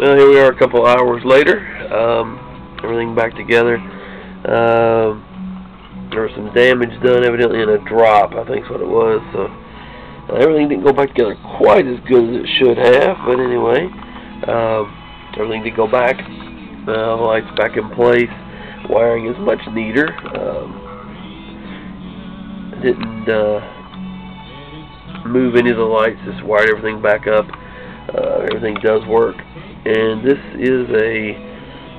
Well, here we are a couple hours later. Everything back together. There was some damage done evidently in a drop, I think is what it was. So everything didn't go back together quite as good as it should have, but anyway, everything did go back. The lights back in place. Wiring is much neater. Didn't move any of the lights, just wired everything back up. Everything does work, and this is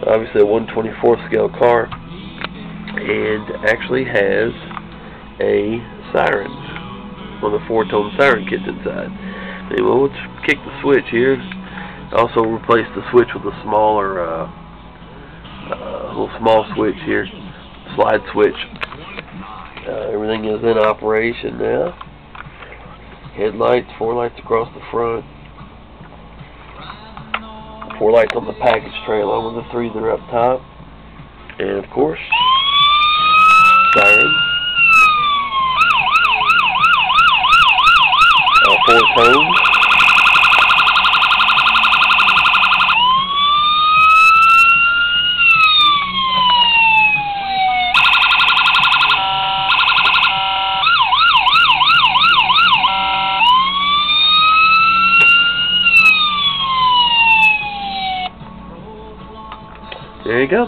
obviously a 1/24 scale car, and actually has a siren, one of the 4-tone siren kits inside. Anyway, let's kick the switch here. Also replace the switch with a smaller, little small switch here, slide switch. Everything is in operation now. Headlights, 4 lights across the front, 4 lights on the package tray along with the 3 that are up top, and of course, siren. 4 tones. There you go.